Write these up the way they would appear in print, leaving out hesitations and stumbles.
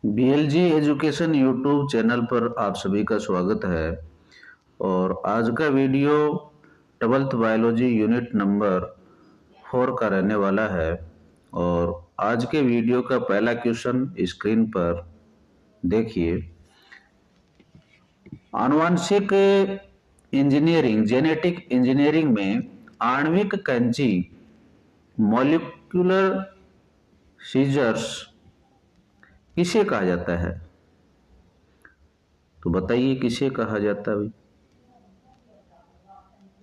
बीएलजी education YouTube channel पर आप सभी का स्वागत है। और आज का video 12th biology unit number 4 का रहने वाला है। और आज के वीडियो का पहला क्वेश्चन स्क्रीन पर देखिए। आनुवांशिक इंजीनियरिंग जेनेटिक इंजीनियरिंग में आणविक कैंची मॉलिक्यूलर सीजर्स किसे कहा जाता है? तो बताइए किसे कहा जाता है भाई।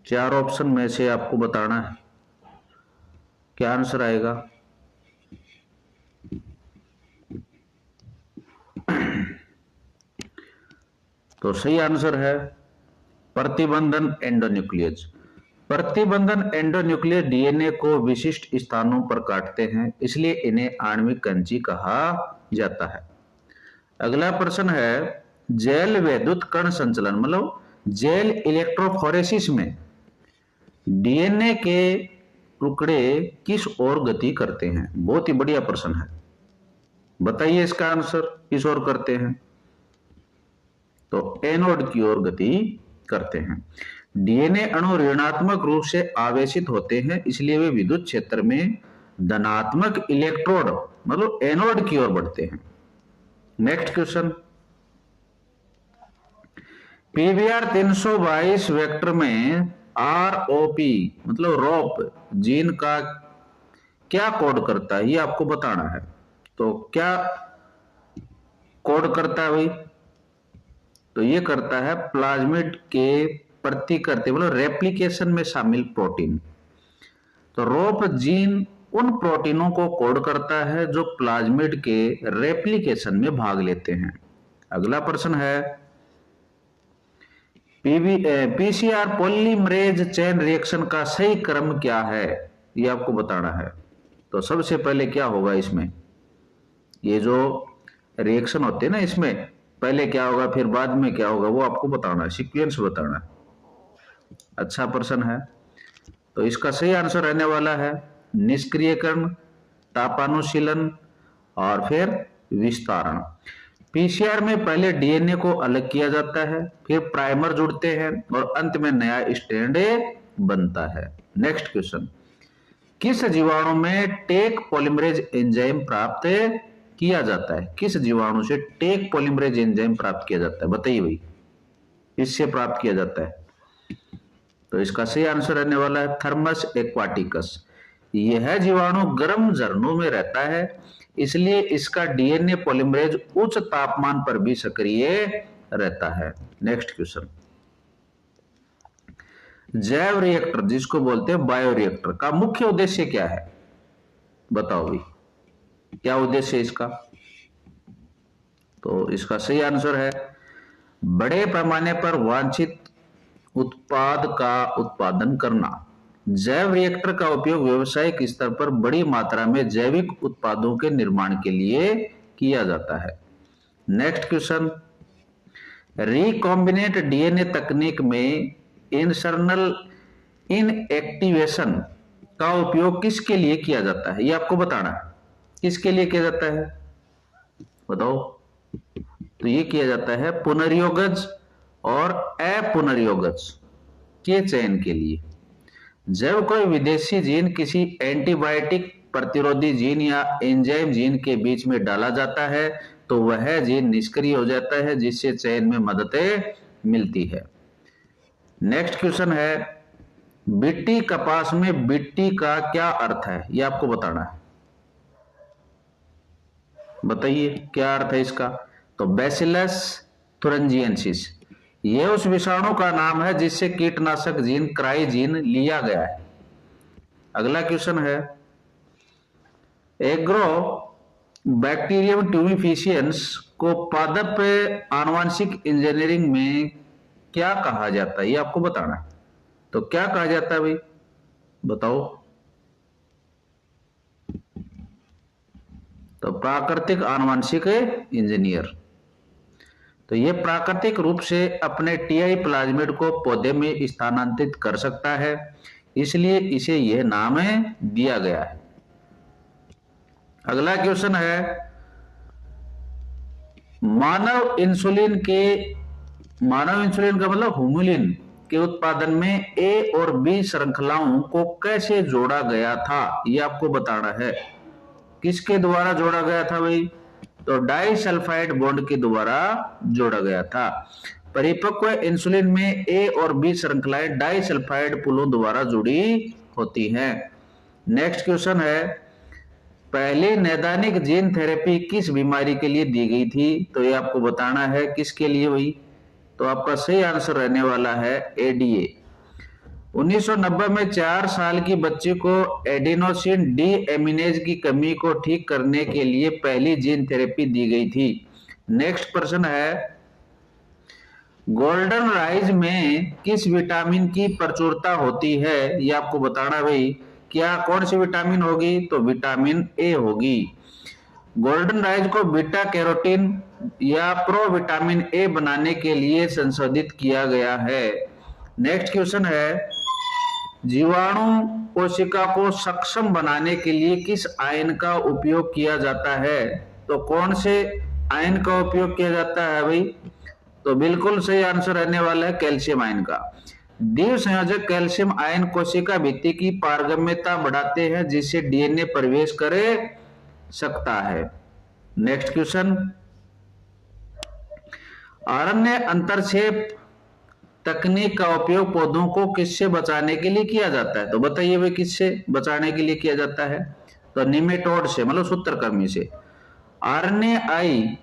4 ऑप्शन में से आपको बताना है, क्या आंसर आएगा। तो सही आंसर है प्रतिबंधन एंडोन्यूक्लियस। प्रतिबंधन एंडोन्यूक्लियस डीएनए को विशिष्ट स्थानों पर काटते हैं, इसलिए इन्हें आणविक कैंची कहा जाता है। अगला प्रश्न है, जैल वैद्युत कण संचलन मतलब जैल इलेक्ट्रोफोरेसिस में डीएनए के टुकड़े किस ओर गति करते हैं? बहुत ही बढ़िया प्रश्न है, बताइए इसका आंसर किस ओर करते हैं? तो एनोड की ओर गति करते हैं। डीएनए अणु ऋणात्मक रूप से आवेशित होते हैं, इसलिए वे विद्युत क्षेत्र में धनात्मक इलेक्ट्रोड मतलब एनोड की ओर बढ़ते हैं। नेक्स्ट क्वेश्चन, पीवीआर 322 वेक्टर में आरओपी मतलब रोप जीन का क्या कोड करता है, ये आपको बताना है। तो क्या कोड करता है भाई? तो ये करता है प्लाज्मिड के प्रतिकृति मतलब रेप्लिकेशन में शामिल प्रोटीन। तो रोप जीन उन प्रोटीनों को कोड करता है जो प्लाज्मिड के रेप्लिकेशन में भाग लेते हैं। अगला प्रश्न है, पीसीआर पॉलीमरेज चेन रिएक्शन का सही क्रम क्या है, ये आपको बताना है। तो सबसे पहले क्या होगा इसमें, ये जो रिएक्शन होते हैं ना, इसमें पहले क्या होगा फिर बाद में क्या होगा वो आपको बताना है, सीक्वेंस बताना है। अच्छा प्रश्न है। तो इसका सही आंसर रहने वाला है निष्क्रियकरण, तापानुशीलन और फिर विस्तारण। पीसीआर में पहले डीएनए को अलग किया जाता है, फिर प्राइमर जुड़ते हैं और अंत में नया स्ट्रैंड बनता है। नेक्स्ट क्वेश्चन, किस जीवाणु में टेक पॉलीमरेज एंजाइम प्राप्त किया जाता है? किस जीवाणु से टेक पॉलीमरेज एंजाइम प्राप्त किया जाता है, बताइए भाई, किससे प्राप्त किया जाता है? तो इसका सही आंसर रहने वाला है थर्मस एक्वाटिकस। यह जीवाणु गर्म झरनों में रहता है, इसलिए इसका डीएनए पॉलीमरेज उच्च तापमान पर भी सक्रिय रहता है। नेक्स्ट क्वेश्चन, जैव रिएक्टर जिसको बोलते हैं बायोरिएक्टर का मुख्य उद्देश्य क्या है? बताओ भाई, क्या उद्देश्य है इसका? तो इसका सही आंसर है बड़े पैमाने पर वांछित उत्पाद का उत्पादन करना। जैव रिएक्टर का उपयोग व्यावसायिक स्तर पर बड़ी मात्रा में जैविक उत्पादों के निर्माण के लिए किया जाता है। नेक्स्ट क्वेश्चन, रिकॉम्बिनेंट डीएनए तकनीक में इंसर्नल इनएक्टिवेशन का उपयोग किसके लिए किया जाता है, ये आपको बताना है। किसके लिए किया जाता है बताओ? तो ये किया जाता है पुनर्योगज और अपुनर्योगज के चयन के लिए। जब कोई विदेशी जीन किसी एंटीबायोटिक प्रतिरोधी जीन या एंजाइम जीन के बीच में डाला जाता है तो वह जीन निष्क्रिय हो जाता है, जिससे चयन में मदद मिलती है। नेक्स्ट क्वेश्चन है, बिट्टी कपास में बिट्टी का क्या अर्थ है, यह आपको बताना है। बताइए क्या अर्थ है इसका? तो बैसिलस थुरिंजिएंसिस, यह उस विषाणु का नाम है जिससे कीटनाशक जीन क्राइजीन लिया गया है। अगला क्वेश्चन है, एग्रो बैक्टीरियम ट्यूबिफिशियंस को पादप आनुवांशिक इंजीनियरिंग में क्या कहा जाता है, ये आपको बताना है। तो क्या कहा जाता है भाई, बताओ? तो प्राकृतिक आनुवांशिक इंजीनियर। तो ये प्राकृतिक रूप से अपने टीआई प्लाज्मिड को पौधे में स्थानांतरित कर सकता है, इसलिए इसे यह नाम दिया गया है। अगला क्वेश्चन है, मानव इंसुलिन का मतलब हुमुलिन के उत्पादन में ए और बी श्रृंखलाओं को कैसे जोड़ा गया था, ये आपको बताना है। किसके द्वारा जोड़ा गया था भाई? तो डाइसल्फाइड बॉन्ड के द्वारा जोड़ा गया था। परिपक्व इंसुलिन में ए और बी श्रृंखलाएं डाइसल्फाइड पुलों द्वारा जुड़ी होती हैं। नेक्स्ट क्वेश्चन है, पहली नैदानिक जीन थेरेपी किस बीमारी के लिए दी गई थी? तो ये आपको बताना है किसके लिए भाई? तो आपका सही आंसर रहने वाला है एडीए। 1990 में 4 साल की बच्ची को एडिनोसिन डी एमिनेज की कमी को ठीक करने के लिए पहली जीन थेरेपी दी गई थी। नेक्स्ट प्रश्न है, गोल्डन राइस में किस विटामिन की प्रचुरता होती है? ये आपको बताना भाई। क्या कौन सी विटामिन होगी? तो विटामिन ए होगी। गोल्डन राइस को बीटा कैरोटीन या प्रो विटामिन ए बनाने के लिए संशोधित किया गया है। नेक्स्ट क्वेश्चन है, जीवाणु कोशिका को सक्षम बनाने के लिए किस आयन का उपयोग किया जाता है? तो कौन से आयन का उपयोग किया जाता है भाई? तो बिल्कुल सही आंसर रहने वाला है कैल्शियम आयन का। द्वि संयोजक कैल्शियम आयन कोशिका भित्ति की पारगम्यता बढ़ाते हैं जिससे डीएनए प्रवेश करे सकता है। नेक्स्ट क्वेश्चन, आरएनए अंतरक्षेप तकनीक का उपयोग पौधों को किससे बचाने के लिए किया जाता है? तो बताइए भाई किससे बचाने के लिए किया जाता है? तो निमेटोड से, मतलब सूत्रकृमि से। आरएनएआई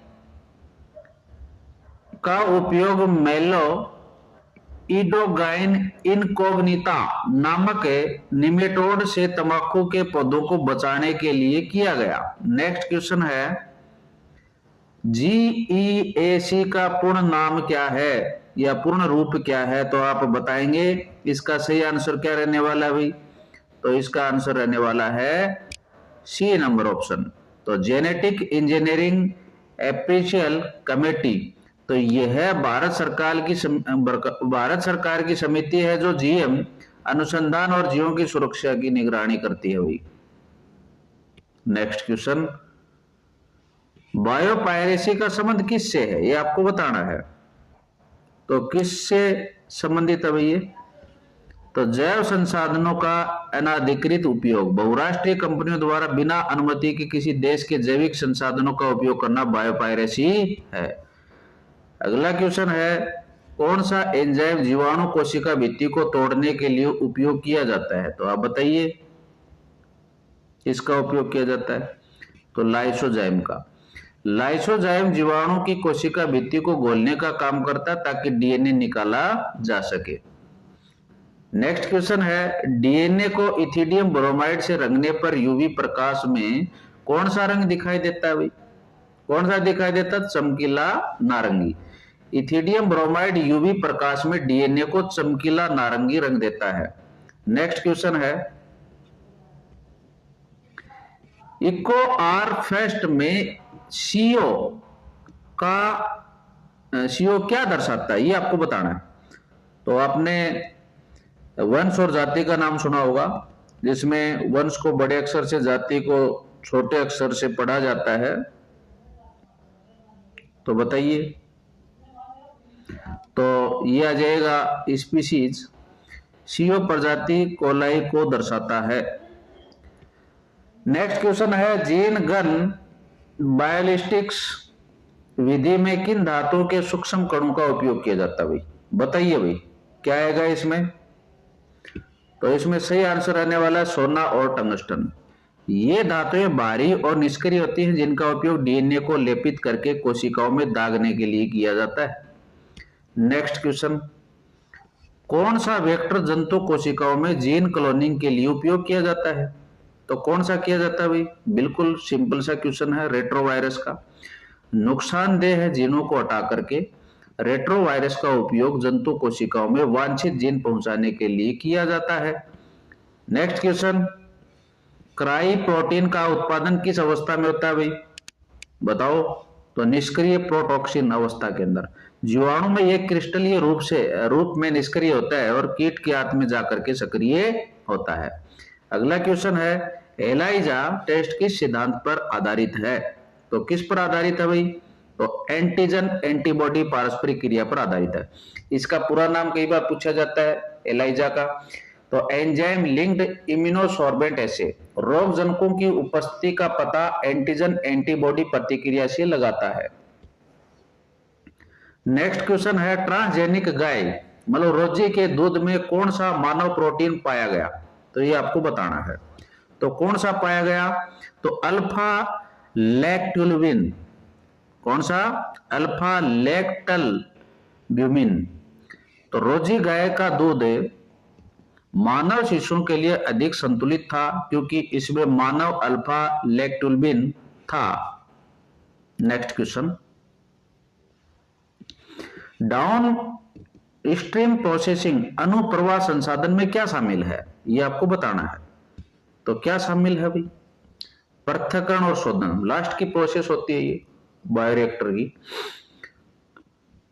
का उपयोग मेलो इडोगाइन इनकोग्निटा नामक निमेटोड से तंबाकू के पौधों को बचाने के लिए किया गया। नेक्स्ट क्वेश्चन है, जीईएसी का पूर्ण नाम क्या है या पूर्ण रूप क्या है? तो आप बताएंगे। इसका सही आंसर क्या रहने वाला है भाई? तो इसका आंसर रहने वाला है सी नंबर ऑप्शन। तो जेनेटिक इंजीनियरिंग एप्रीशियल कमेटी, तो यह है भारत सरकार की समिति है जो जीएम अनुसंधान और जीवों की सुरक्षा की निगरानी करती है भाई। नेक्स्ट क्वेश्चन, बायोपायरेसी का संबंध किससे है? ये आपको बताना है। तो किससे संबंधित है भैया? तो जैव संसाधनों का अनाधिकृत उपयोग, बहुराष्ट्रीय कंपनियों द्वारा बिना अनुमति के किसी देश के जैविक संसाधनों का उपयोग करना बायोपायरेसी है। अगला क्वेश्चन है, कौन सा एंजाइम जीवाणु कोशिका भित्ति को तोड़ने के लिए उपयोग किया जाता है? तो आप बताइए इसका उपयोग किया जाता है। तो लाइसोजाइम का। लाइसोजाइम जीवाणु की कोशिका भित्ति को घोलने का काम करता है ताकि डीएनए निकाला जा सके। नेक्स्ट क्वेश्चन है, डीएनए को इथिडियम ब्रोमाइड से रंगने पर यूवी प्रकाश में कौन सा रंग दिखाई देता है भाई? कौन सा दिखाई देता है? चमकीला नारंगी। इथिडियम ब्रोमाइड यूवी प्रकाश में डीएनए को चमकीला नारंगी रंग देता है। नेक्स्ट क्वेश्चन है, इको आर फेस्ट में सीओ क्या दर्शाता है? ये आपको बताना है। तो आपने वंश और जाति का नाम सुना होगा, जिसमें वंश को बड़े अक्षर से, जाति को छोटे अक्षर से पढ़ा जाता है। तो बताइए। तो ये आ जाएगा स्पीशीज। सीओ प्रजाति कोलाई को दर्शाता है। नेक्स्ट क्वेश्चन है, जीन गन बायोलिस्टिक्स विधि में किन धातुओं के सूक्ष्म कणों का उपयोग किया जाता है भाई? बताइए भाई क्या आएगा इसमें? तो इसमें सही आंसर रहने वाला है सोना और टंगस्टन। ये धातुएं भारी और निष्क्रिय होती हैं जिनका उपयोग डीएनए को लेपित करके कोशिकाओं में दागने के लिए किया जाता है। नेक्स्ट क्वेश्चन, कौन सा वेक्टर जंतु कोशिकाओं में जीन क्लोनिंग के लिए उपयोग किया जाता है? तो कौन सा किया जाता है भाई? बिल्कुल सिंपल सा क्वेश्चन है, रेट्रोवायरस का। नुकसानदेह है जीनों को हटा करके रेट्रोवायरस का उपयोग जंतु कोशिकाओं में वांछित जीन पहुंचाने के लिए किया जाता है। नेक्स्ट क्वेश्चन, क्राई प्रोटीन का उत्पादन किस अवस्था में होता है भाई? बताओ। तो निष्क्रिय प्रोटॉक्सिन अवस्था के अंदर। जीवाणु में यह क्रिस्टलीय रूप में निष्क्रिय होता है और कीट के आंत में जाकर के सक्रिय होता है। अगला क्वेश्चन है, एलाइजा टेस्ट किस सिद्धांत पर आधारित है? तो किस पर आधारित है भाई? तो एंटीजन एंटीबॉडी पारस्परिक क्रिया पर आधारित है। इसका पूरा नाम कई बार पूछा जाता है एलाइजा का। तो एंजाइम लिंक्ड इम्यूनोसॉर्बेंट एसे रोग जनकों की उपस्थिति का पता एंटीजन एंटीबॉडी प्रतिक्रिया से लगाता है। नेक्स्ट क्वेश्चन है ट्रांसजेनिक गाय मतलब रोजी के दूध में कौन सा मानव प्रोटीन पाया गया, तो ये आपको बताना है। तो कौन सा पाया गया, तो अल्फा लैक्टुलविन। कौन सा, अल्फा लैक्टलब्यूमिन। तो रोजी गाय का दूध मानव शिशुओं के लिए अधिक संतुलित था क्योंकि इसमें मानव अल्फा लैक्टुलविन था। Next question, downstream processing अनुप्रवाह संसाधन में क्या शामिल है, यह आपको बताना है। तो क्या शामिल है भाई, पृथक्करण और शोधन, लास्ट की प्रोसेस होती है ये बायोरिएक्टर की।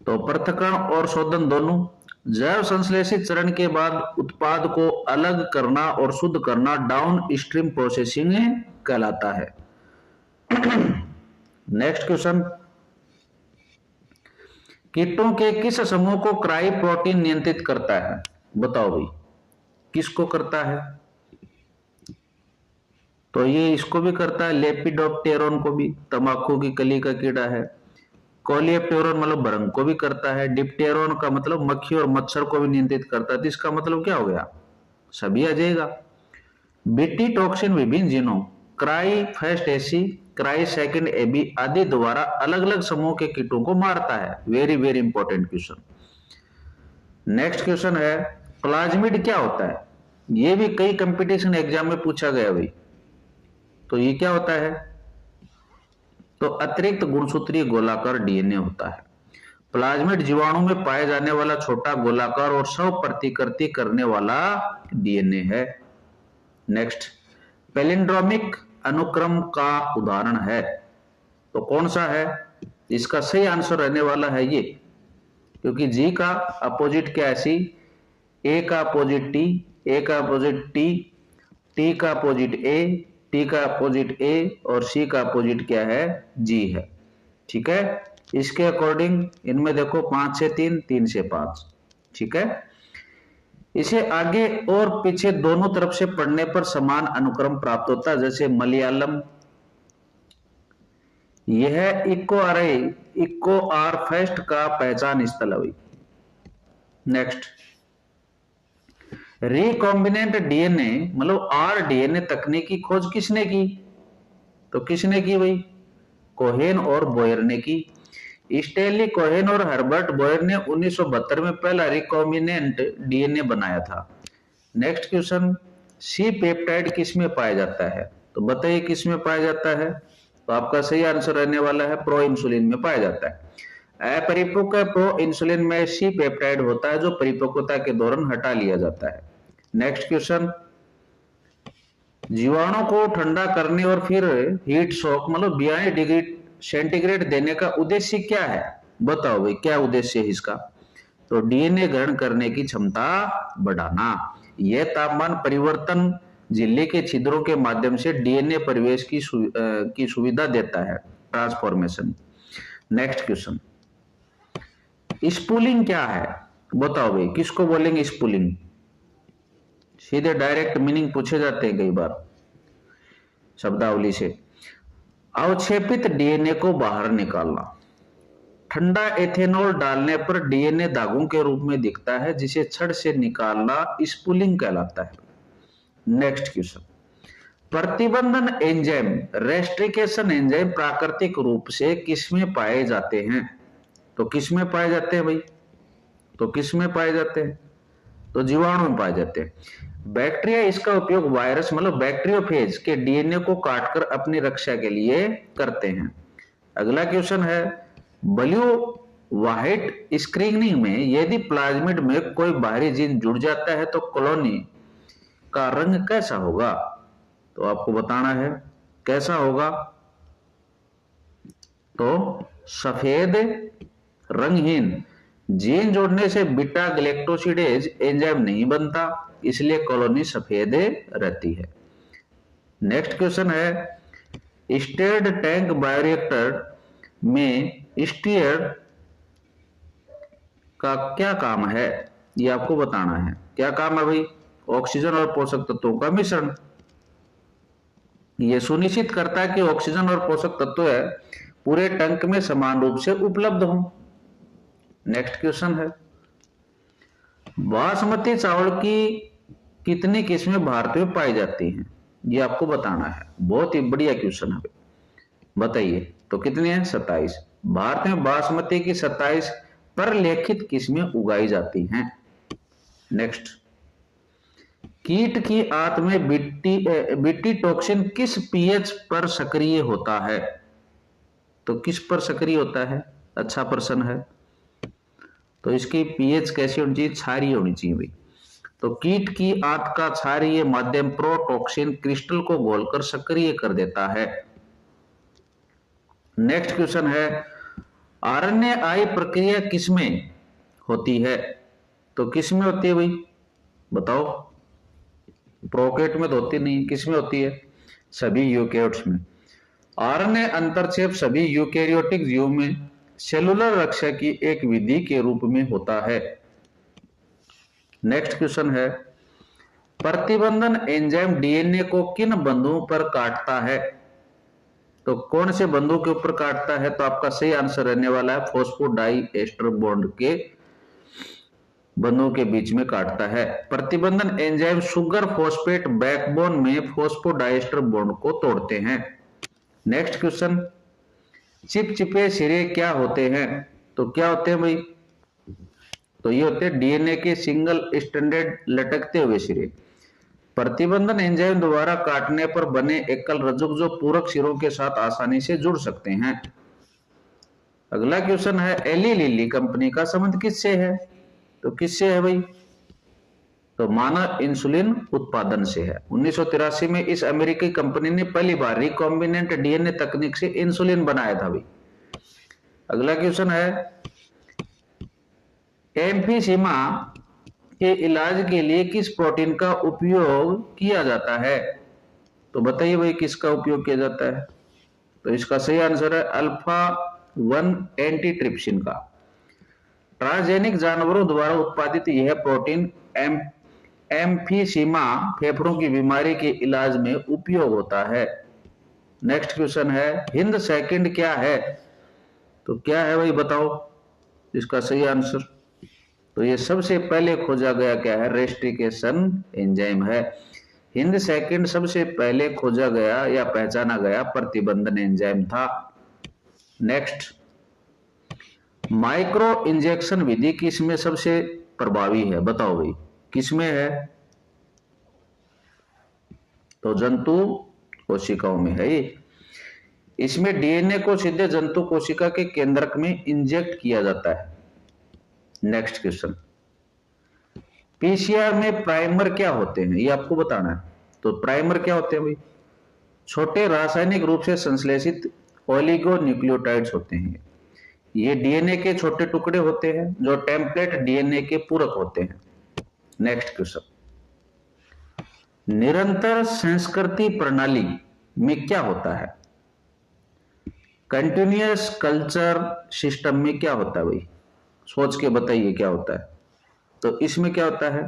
तो पृथक्करण और शोधन दोनों, जैव संश्लेषित चरण के बाद उत्पाद को अलग करना और शुद्ध करना डाउन स्ट्रीम प्रोसेसिंग कहलाता है। नेक्स्ट क्वेश्चन, कीटों के किस समूह को क्राई प्रोटीन नियंत्रित करता है, बताओ भाई किसको करता है। तो ये इसको भी करता है, लेपिडोप्टेरोन को भी, तंबाकू की कली का कीड़ा है। कोलियोप्टेरोन मतलब भृंग को भी करता है। डिप्टेरोन का मतलब मक्खी और मच्छर को भी नियंत्रित करता है। तो इसका मतलब क्या हो गया, सभी आ जाएगा। बीटी टॉक्सिन विभिन्न जीनों cry first AC, cry second AB आदि द्वारा अलग अलग समूह के कीटों को मारता है। Very very important question. Next question है प्लाज्मिड क्या होता है, ये भी कई कंपटीशन एग्जाम में पूछा गया भाई। तो ये क्या होता है, तो अतिरिक्त गुणसूत्रीय गोलाकार डीएनए होता है। प्लाज्मिड जीवाणु में पाए जाने वाला छोटा गोलाकार और स्व प्रतिकृति करने वाला डीएनए है। नेक्स्ट, पैलिंड्रोमिक अनुक्रम का उदाहरण है, तो कौन सा है, इसका सही आंसर रहने वाला है ये, क्योंकि जी का अपोजिट क्या है सी, ए का अपोजिट टी, ए का अपोजिट टी, टी का अपोजिट ए, टी का अपोजिट ए और सी का अपोजिट क्या है, जी है। ठीक है, इसके अकॉर्डिंग इनमें देखो 5 से 3, 3 से 5। ठीक है, इसे आगे और पीछे दोनों तरफ से पढ़ने पर समान अनुक्रम प्राप्त होता है। जैसे मलयालम, यह इको आर फर्स्ट का पहचान स्थल है। नेक्स्ट, रिकॉम्बिनेंट डीएनए मतलब आरडीएनए तकनीक की खोज किसने की, तो किसने की भाई, कोहेन और बोयर ने की। स्टैनली कोहेन और हर्बर्ट बोयर ने 1972 में पहला रिकॉम्बिनेंट डीएनए बनाया था। नेक्स्ट क्वेश्चन, सी पेप्टाइड किस में पाया जाता है, तो बताइए किस में पाया जाता है। तो आपका सही आंसर रहने वाला है प्रो इंसुलिन में पाया जाता है। अपरिपक्व प्रो इंसुलिन में सी पेप्टाइड होता है जो परिपक्वता के दौरान हटा लिया जाता है। नेक्स्ट क्वेश्चन, जीवाणु को ठंडा करने और फिर हीट शॉक मतलब 42 डिग्री सेंटीग्रेड देने का उद्देश्य क्या है, बताओ भाई क्या उद्देश्य है इसका। तो डीएनए ग्रहण करने की क्षमता बढ़ाना। यह तापमान परिवर्तन झिल्ली के छिद्रों के माध्यम से डीएनए प्रवेश की सुविधा देता है, ट्रांसफॉर्मेशन। नेक्स्ट क्वेश्चन, स्पूलिंग क्या है, बताओ भाई किसको बोलेंगे स्पूलिंग। सीधे डायरेक्ट मीनिंग पूछे जाते हैं कई बार शब्दावली से। अवक्षेपित डीएनए को बाहर निकालना। ठंडा एथेनॉल डालने पर डीएनए दागों के रूप में दिखता है जिसे छड़ से निकालना स्पूलिंग कहलाता है। Next question, प्रतिबंधन enzyme restriction enzyme प्राकृतिक रूप से किसमें पाए जाते हैं, तो किसमें पाए जाते हैं भाई, तो किसमें पाए जाते हैं, तो जीवाणु में पाए जाते हैं। बैक्टीरिया इसका उपयोग वायरस मतलब बैक्टीरियोफेज के डीएनए को काटकर अपनी रक्षा के लिए करते हैं। अगला क्वेश्चन है ब्लू व्हाइट स्क्रीनिंग में यदि प्लाज्मिड में कोई बाहरी जीन जुड़ जाता है तो कॉलोनी का रंग कैसा होगा, तो आपको बताना है कैसा होगा। तो सफेद रंगहीन। जीन जोड़ने से बीटा ग्लैक्टोसिडेज एंजाइम नहीं बनता, इसलिए कॉलोनी सफेद रहती है। नेक्स्ट क्वेश्चन है स्टेर्ड टैंक बायोरिएक्टर में स्टीयर्ड का क्या काम है, ये आपको बताना है। क्या काम है भाई? ऑक्सीजन और पोषक तत्वों का मिश्रण। ये सुनिश्चित करता है कि ऑक्सीजन और पोषक तत्व है पूरे टैंक में समान रूप से उपलब्ध हों। नेक्स्ट क्वेश्चन है, बासमती चावल की कितनी किस्में भारत में पाई जाती हैं, ये आपको बताना है। बहुत ही बढ़िया क्वेश्चन है, बताइए। तो कितनी है? 27। भारत में बासमती की 27 प्रलेखित किस्में उगाई जाती हैं। नेक्स्ट, कीट की आंत में बीटी टॉक्सिन किस पीएच पर सक्रिय होता है? तो किस पर सक्रिय होता है? अच्छा प्रश्न है। तो इसकी पीएच कैसी होनी चाहिए? क्षारीय होनी चाहिए भाई। तो कीट की आंत का क्षारीय माध्यम प्रोटॉक्सिन क्रिस्टल को घोलकर सक्रिय कर देता है। नेक्स्ट क्वेश्चन है, आरएनएआई प्रक्रिया किसमें होती है? तो किसमें होती है भाई? बताओ। प्रोकैरियोट में तो होती नहीं, किसमें होती है? सभी यूकेरियोट्स में। आरएनए अंतरक्षेप सभी यूकेरियोटिक जीवों में सेलुलर रक्षा की एक विधि के रूप में होता है। नेक्स्ट क्वेश्चन है, प्रतिबंधन एंजाइम डीएनए को किन बंधुओं पर काटता है? तो कौन से बंधु के ऊपर काटता है? तो आपका सही आंसर रहने वाला है फॉस्फोडाइएस्टर बॉन्ड के बंधुओं के बीच में काटता है। प्रतिबंधन एंजाइम सुगर फॉस्फेट बैकबोन में फॉस्फोडाइएस्टर बॉन्ड को तोड़ते हैं। नेक्स्ट क्वेश्चन, चिपचिपे सिरे क्या होते हैं? तो क्या होते हैं भाई? तो ये होते हैं डीएनए के सिंगल स्ट्रैंडेड लटकते हुए सिरे। प्रतिबंधन एंजाइम द्वारा काटने पर बने एकल रज्जुक जो पूरक सिरों के साथ आसानी से जुड़ सकते हैं। अगला क्वेश्चन है, एली लिली कंपनी का संबंध किससे है? तो किससे है भाई? तो मानव इंसुलिन उत्पादन से है। 1983 में इस अमेरिकी कंपनी ने पहली बार रिकॉम्बिनेंट डीएनए तकनीक से इंसुलिन बनाया था भाई। अगला क्वेश्चन है, एम्फीसीमा के इलाज के लिए किस प्रोटीन का उपयोग किया जाता है? तो बताइए भाई, किसका उपयोग किया जाता है? तो इसका सही आंसर है अल्फा 1 एंटीट्रिप्सिन का। ट्रांसजेनिक जानवरों द्वारा उत्पादित यह प्रोटीन एम्फीसीमा फेफड़ों की बीमारी के इलाज में उपयोग होता है। नेक्स्ट क्वेश्चन है, हिंद सेकंड क्या है? तो क्या है भाई बताओ इसका सही आंसर? तो ये सबसे पहले खोजा गया क्या है? रेस्ट्रिकेशन एंजाइम है। हिंद सेकंड सबसे पहले खोजा गया या पहचाना गया प्रतिबंधन एंजाइम था। नेक्स्ट, माइक्रो इंजेक्शन विधि किसमें सबसे प्रभावी है? बताओ भाई, किसमें है? तो जंतु कोशिकाओं में है ये। इसमें डीएनए को सीधे जंतु कोशिका के केंद्रक में इंजेक्ट किया जाता है। नेक्स्ट क्वेश्चन, पीसीआर में प्राइमर क्या होते हैं? ये आपको बताना है। तो प्राइमर क्या होते हैं भाई? छोटे रासायनिक रूप से संश्लेषित ओलिगोन्यूक्लियोटाइड्स होते हैं। ये डीएनए के छोटे टुकड़े होते हैं जो टेम्पलेट डीएनए के पूरक होते हैं। नेक्स्ट क्वेश्चन, निरंतर संस्कृति प्रणाली में क्या होता है? कंटिन्यूअस कल्चर सिस्टम में क्या होता है भाई? सोच के बताइए क्या होता है। तो इसमें क्या होता है?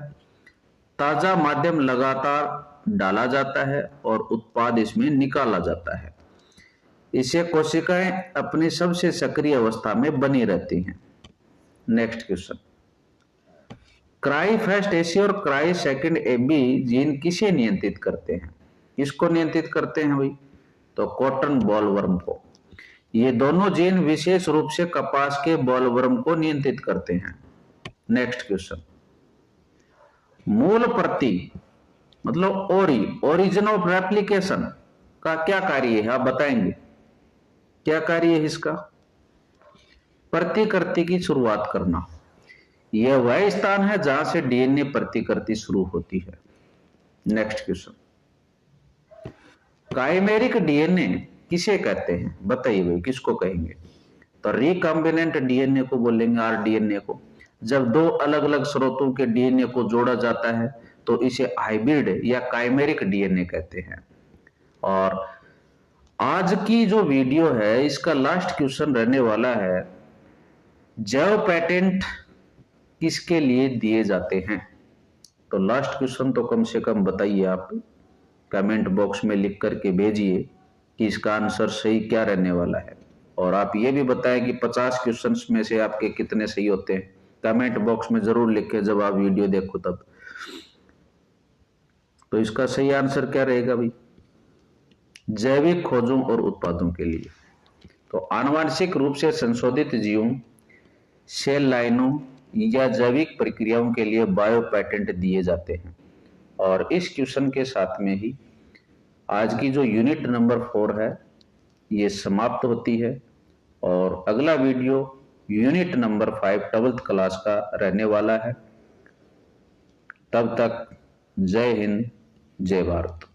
ताजा माध्यम लगातार डाला जाता है और उत्पाद इसमें निकाला जाता है। इससे कोशिकाएं अपनी सबसे सक्रिय अवस्था में बनी रहती हैं। Next question, cry first AC और क्राई सेकंड एबी जीन किसे नियंत्रित करते हैं? किसको नियंत्रित करते हैं भाई? तो कॉटन बॉलवर्म को। ये दोनों जीन विशेष रूप से कपास के बॉलवर्म को नियंत्रित करते हैं। नेक्स्ट क्वेश्चन, मूल प्रति मतलब ओरिजिन ऑफ रेप्लिकेशन का क्या कार्य है? आप बताएंगे क्या कार्य है इसका? प्रतिकृति की शुरुआत करना। यह वह स्थान है जहां से डीएनए प्रतिकृति शुरू होती है। नेक्स्ट क्वेश्चन, काइमेरिक डीएनए किसे कहते हैं? बताइए भाई, किसको कहेंगे? तो रिकॉम्बिनेंट डीएनए को बोलेंगे, आरडीएनए को। जब दो अलग अलग स्रोतों के डीएनए को जोड़ा जाता है तो इसे हाइब्रिड या काइमेरिक डीएनए कहते हैं। और आज की जो वीडियो है इसका लास्ट क्वेश्चन रहने वाला है, जैव पेटेंट किसके लिए दिए जाते हैं। तो लास्ट क्वेश्चन तो कम से कम बताइए, आप कमेंट बॉक्स में लिख करके भेजिए कि इसका आंसर सही क्या रहने वाला है। और आप ये भी बताएं कि 50 क्वेश्चंस में से आपके कितने सही होते हैं। कमेंट बॉक्स में जरूर लिखें जब आप वीडियो देखो तब। तो इसका सही आंसर क्या रहेगा भाई, जैविक खोजों और उत्पादों के लिए। तो आनुवंशिक रूप से संशोधित जीवों, सेल लाइनों या जैविक प्रक्रियाओं के लिए बायो पेटेंट दिए जाते हैं। और इस क्वेश्चन के साथ में ही आज की जो यूनिट नंबर 4 है ये समाप्त होती है। और अगला video unit number 5 12th class का रहने वाला है। तब तक जय हिंद, जय भारत।